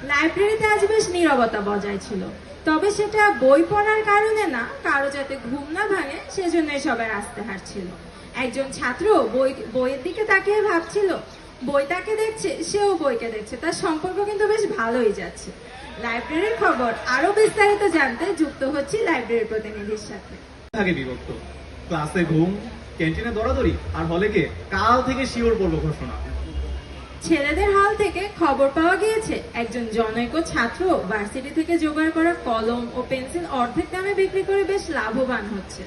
লাইব্রেরিতে আজ বেশ নীরবতা বজায় ছিল, তবে সেটা বই পড়ার কারণে না, কারো যাতে ঘুম না ভাঙে সেজন্যই সবাই আস্তে হাঁটছিল। একজন ছাত্র বইয়ের দিকে তাকিয়ে ভাবছিল, বই তাকে দেখছে, সেও বইকে দেখছে, তার সম্পর্ক কিন্তু বেশ ভালোই যাচ্ছে। লাইব্রেরির খবর আরো বিস্তারিত জানতে যুক্ত হচ্ছি লাইব্রেরির প্রতিনিধির সাথে। বিভক্ত ক্লাসে ঘুম, ক্যান্টিনে দৌড়াদৌড়ি, আর হলে গিয়ে কাল থেকে শিওর পড়বো ঘোষণা। ছেলেদের হল থেকে খবর পাওয়া গিয়েছে একজন জনৈক ছাত্র ভার্সিটি থেকে জোগাড় করা কলম ও পেন্সিল অর্ধেক দামে বিক্রি করে বেশ লাভবান হচ্ছে।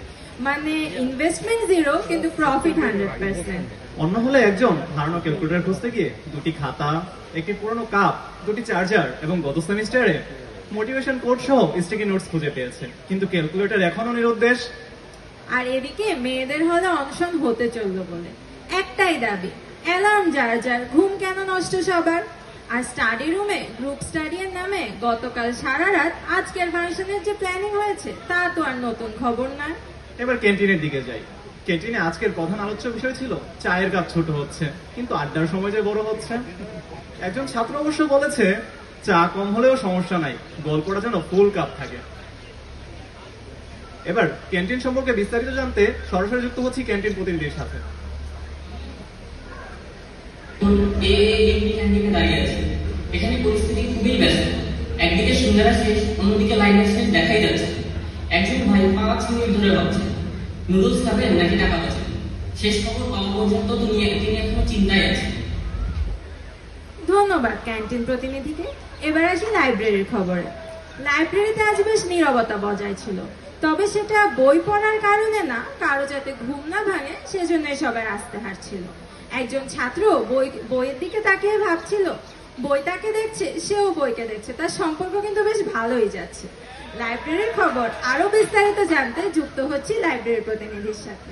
মানে ইনভেস্টমেন্ট জিরো, কিন্তু প্রফিট 100%। অন্য হলে একজন ধারণা ক্যালকুলেটর খুঁজতে গিয়ে দুটি খাতা, একটি পুরনো কাপ, দুটি চার্জার এবং গত সেমিস্টারে মোটিভেশন কোড সহ স্টিকি নোটস খুঁজে পেয়েছে, কিন্তু ক্যালকুলেটর এখনো নিরুদ্দেশ। আর এদিকে মেয়েদের হলে অনশন হতে চললো বলে একটাই দাবি, অ্যালার্ম যার যার, ঘুম কেন নষ্ট সবার। আর স্টাডি রুমে গ্রুপ স্টাডি এর নামে গতকাল সারা রাত আজকের ফাংশনের যে প্ল্যানিং হয়েছে তা তো আর নতুন খবর নয়। এবার ক্যান্টিনের দিকে যাই। ক্যান্টিনে আজকের প্রধান আলোচ্য বিষয় ছিল চায়ের কাপ ছোট হচ্ছে, কিন্তু আড্ডার সময় যে বড় হচ্ছে। একজন ছাত্র অবশ্য বলেছে চা কম হলেও সমস্যা নাই, গল্পটা যেন ফুল কাপ থাকে। এবার ক্যান্টিন সম্পর্কে বিস্তারিত জানতে সরাসরি যুক্ত হচ্ছি ক্যান্টিন প্রতিনিধির সাথে। এখানে পরিস্থিতি খুবই ব্যস্ত। একদিকে সুন্দরা শেষ, অন্যদিকে লাইনের শেষ দেখাই যাচ্ছে। একজন ভাই 5 মিনিট ধরে ভাবছে নুডলস খাবেন নাকি টাকা বাঁচবেন। শেষ খবর পাওয়া পর্যন্ত তিনি এখনো চিন্তায় আছেন। ধন্যবাদ ক্যান্টিন প্রতিনিধিকে। এবার আসি লাইব্রেরির খবরে। লাইব্রেরিতে আজ বেশ নীরবতা বজায় ছিল, তবে সেটা বই পড়ার কারণে না, কারো যাতে ঘুম না ভাঙে সেজন্যই সবাই আস্তে হাঁটছিল। একজন ছাত্র বইয়ের দিকে তাকিয়ে ভাবছিল, বই তাকে দেখছে, সেও বইকে দেখছে, তার সম্পর্ক কিন্তু বেশ ভালোই যাচ্ছে। লাইব্রেরির খবর আরো বিস্তারিত জানতে যুক্ত হচ্ছি লাইব্রেরির প্রতিনিধির সাথে।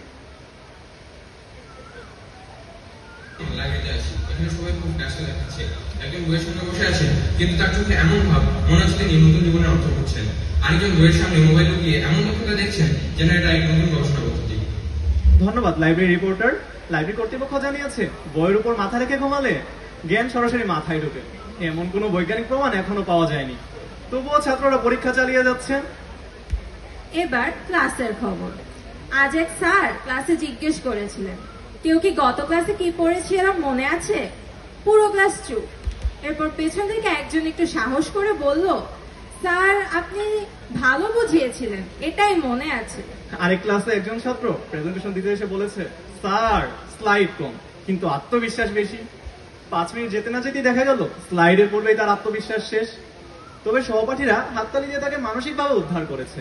এখানে সবাই খুব ব্যস্ত দেখাচ্ছে। একজন বইয়ের সামনে বসে আছেন, কিন্তু তার চোখে এমন ভাব মনে হচ্ছে তিনি নতুন জীবনের অর্থ করছেন। আরেকজন বইয়ের সামনে মোবাইল লুকিয়ে এমন দক্ষতা দেখছেন যেন এটা এক নতুন গবেষণা পদ্ধতি। ধন্যবাদ লাইব্রেরি রিপোর্টার। লাইব্রেরি কর্তৃপক্ষ জানিয়েছে বইয়ের উপর মাথা রেখে ঘুমালে জ্ঞান সরাসরি মাথায় ঢোকে। এমন কোনো বৈজ্ঞানিক প্রমাণ এখনো পাওয়া যায়নি, তবুও ছাত্ররা পরীক্ষা চালিয়ে যাচ্ছে। এবার ক্লাসের খবর। আজ এক স্যার ক্লাসে জিজ্ঞেস করেছিলেন, কেউ কি গত ক্লাসে কি পড়েছিল মনে আছে? পুরো ক্লাস চুপ। এরপর পেছন থেকে একজন একটু সাহস করে বলল, স্যার আপনি ভালো বুঝিয়েছিলেন, এটাই মনে আছে। আরেক ক্লাসে একজন ছাত্র প্রেজেন্টেশন দিতে এসে বলেছে, স্যার স্লাইড কম কিন্তু আত্মবিশ্বাস বেশি। 5 মিনিট যেতে না যেতেই দেখা গেল স্লাইডে পড়লেই তার আত্মবিশ্বাস শেষ। তবে সহপাঠীরা হাততালি দিয়ে তাকে মানসিকভাবে উদ্ধার করেছে।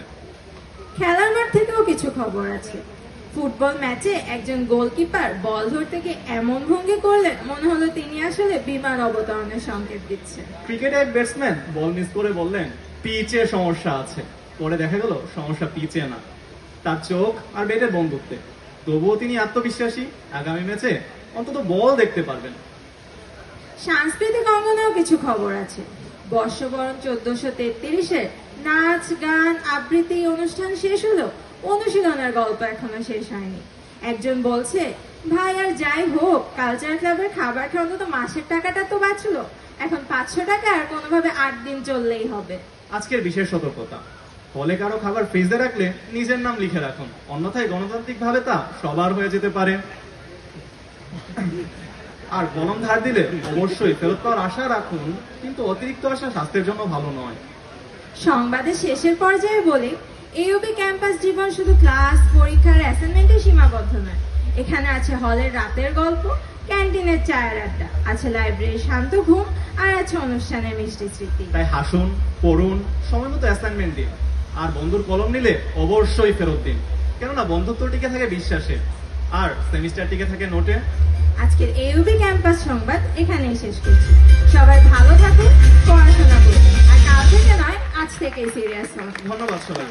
খেলার মাঠ থেকেও কিছু খবর আছে। ফুটবল ম্যাচে একজন গোলকিপার বল ধরতে গিয়ে এমন ভঙ্গি করলেন মনে হলো তিনি আসলে বিমান অবতরণের সংকেত দিচ্ছেন। ক্রিকেটে এক ব্যাটসম্যান বল মিস করে বললেন পিচে সমস্যা আছে, পরে দেখা গেল সমস্যা পিচে না, তার চোখ আর ব্যাটের বন্ধুত্বে। তবুও তিনি আত্মবিশ্বাসী, আগামী ম্যাচে অন্তত বল দেখতে পারবেন। সাংস্কৃতিক অঙ্গনেও কিছু খবর আছে। বর্ষবরণ 1433-এর নাচ গান আবৃত্তি অনুষ্ঠান শেষ হলো, অনুশীলনের গল্প এখনো শেষ হয়নি। একজন বলছে, ভাই আর যাই হোক কালচার ক্লাবের খাবার খেয়ে অন্তত মাসের টাকাটা তো বাঁচলো, এখন 500 টাকা আর কোনোভাবে 8 দিন চললেই হবে। আজকের বিশেষ সতর্কতা, হলে কারো খাবার ফ্রিজে রাখলে নিজের নাম লিখে রাখুন, অন্যথায় গণতান্ত্রিক ভাবে তা সবার হয়ে যেতে পারে। আর গরম ধার দিলে অবশ্যই ফেরত পাওয়ার আশা রাখুন, কিন্তু অতিরিক্ত আশা স্বাস্থ্যের জন্য ভালো নয়। সংবাদের শেষের পর্যায়ে বলি, এউবি ক্যাম্পাস জীবন শুধু ক্লাস, পরীক্ষার অ্যাসাইনমেন্টে সীমাবদ্ধ নয়। এখানে আছে হলের রাতের গল্প, ক্যান্টিনের চায়ের আড্ডা, আছে লাইব্রেরির শান্ত ঘুম, আর আছে অনুষ্ঠানের মিষ্টি স্মৃতি। তাই হাসুন, পড়ুন, সময় মতো অ্যাসাইনমেন্ট দিন, আর বন্ধুর কলম নিলে অবশ্যই ফেরত দিন, কেননা বন্ধুত্ব টিকে থাকে বিশ্বাসে, আর সেমিস্টার টিকে থাকে নোটে। আজকের এউবি ক্যাম্পাস সংবাদ এখানেই শেষ করছি। সবাই ভালো থাকুন, পড়াশোনা করুন, আর কাল থেকে নয় আজ থেকেই সিরিয়াস হন। ধন্যবাদ সবাই।